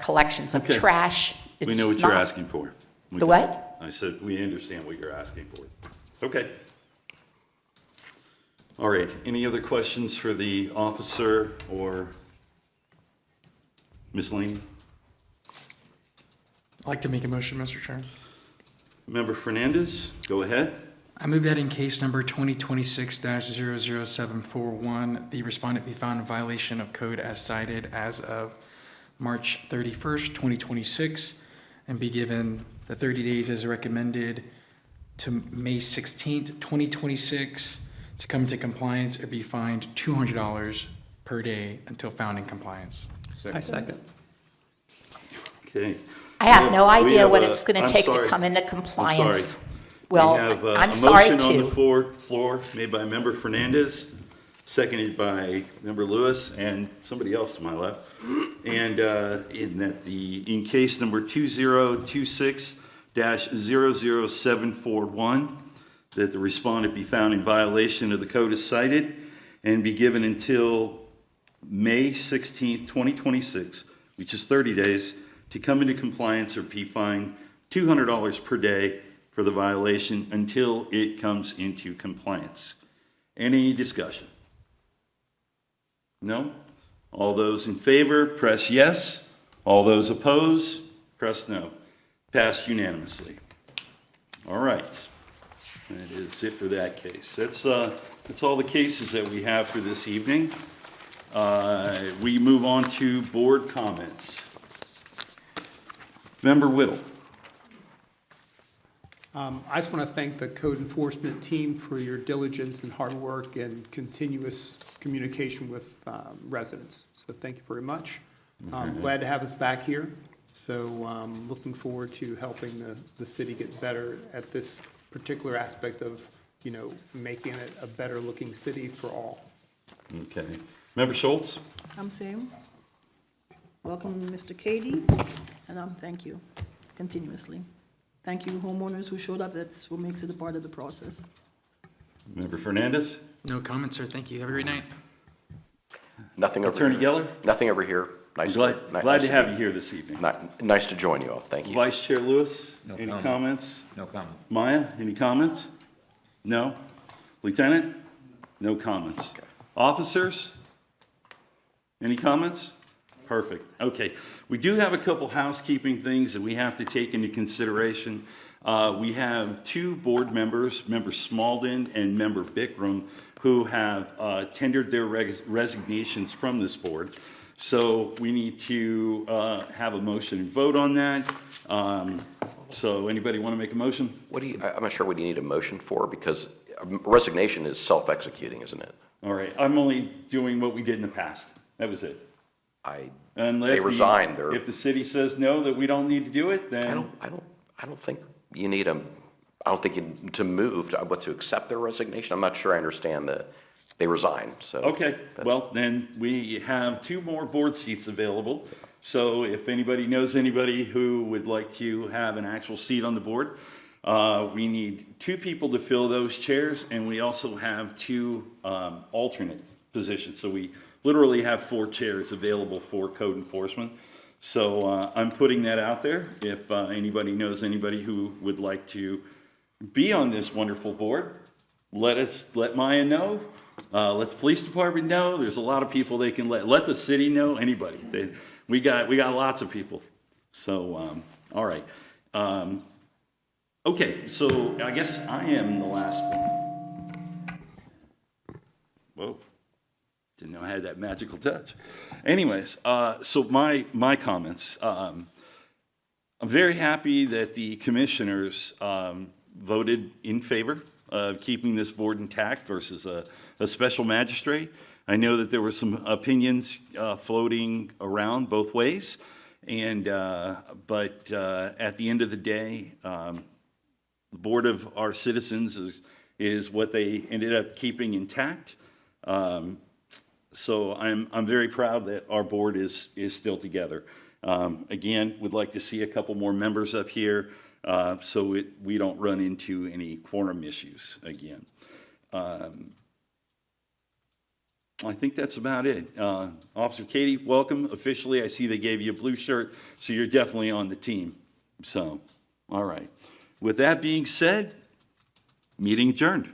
collections of trash. We know what you're asking for. The what? I said, we understand what you're asking for. Okay. All right. Any other questions for the officer or Ms. Laney? I'd like to make a motion, Mr. Chairman. Member Fernandez, go ahead. I move that in case number 2026-00741, the respondent be found in violation of code as cited as of March 31st, 2026, and be given the 30 days as recommended to May 16th, 2026, to come into compliance or be fined $200 per day until found in compliance. I second. Okay. I have no We idea have what a- it's going I'm to take to sorry. come into I'm compliance. sorry. Well, We have I'm a sorry motion on the too. floor made by Member Fernandez, seconded by Member Lewis and somebody else to my left. And in case number 2026-00741, that the respondent be found in violation of the code as cited and be given until May 16th, 2026, which is 30 days, to come into compliance or be fined $200 per day for the violation until it comes into compliance. Any discussion? No? All those in favor, press yes. All those opposed, press no. Passed unanimously. All right. That is it for that case. That's all the cases that we have for this evening. We move on to board comments. Member Whittle. I just want to thank the code enforcement team for your diligence and hard work and continuous communication with residents. So thank you very much. Glad to have us back here. So looking forward to helping the city get better at this particular aspect of, making it a better looking city for all. Okay. Member Schultz? I'm same. Welcome, Mr. Cady, and thank you continuously. Thank you, homeowners who showed up. That's what makes it a part of the process. Member Fernandez? No comments, sir. Thank you. Have a great night. Nothing over Attorney here. Geller? Nothing over here. Nice. Glad nice to have be- you here this evening. Nice to join you all. Thank you. Vice Chair Lewis, No any comment. comments? No comment. Maya, any comments? No? Lieutenant? No comments. Officers? Any comments? Perfect. Okay. We do have a couple housekeeping things that we have to take into consideration. We have two board members, Member Smalden and Member Bickram, who have tendered their resignations from this board. So we need to have a motion and vote on that. So anybody want to make a motion? I'm not sure what you need a motion for, because resignation is self-executing, isn't it? All right. I'm only doing what we did in the past. That was it. Unless They resigned. If the city says no, that we don't need to do it, then. I don't think you need I don't think you, to move, to accept their resignation. I'm not sure I understand that they resigned, so. Okay, well, then we have two more board seats available. So if anybody knows anybody who would like to have an actual seat on the board, we need two people to fill those chairs, and we also have two alternate positions. So we literally have 4 chairs available for code enforcement. So I'm putting that out there. If anybody knows anybody who would like to be on this wonderful board, let Maya know. Let the police department know. There's a lot of people they can let the city know. Anybody. We got lots of people. So all right. Okay. So I guess I am the last one. Whoa. Didn't know I had that magical touch. Anyways, so my comments. I'm very happy that the commissioners voted in favor of keeping this board intact versus a special magistrate. I know that there were some opinions floating around both ways, and but at the end of the day, the board of our citizens is what they ended up keeping intact. So I'm very proud that our board is still together. Again, would like to see a couple more members up here so we don't run into any quorum issues again. I think that's about it. Officer Katie, welcome officially. I see they gave you a blue shirt, so you're definitely on the team. So, all right. With that being said, meeting adjourned.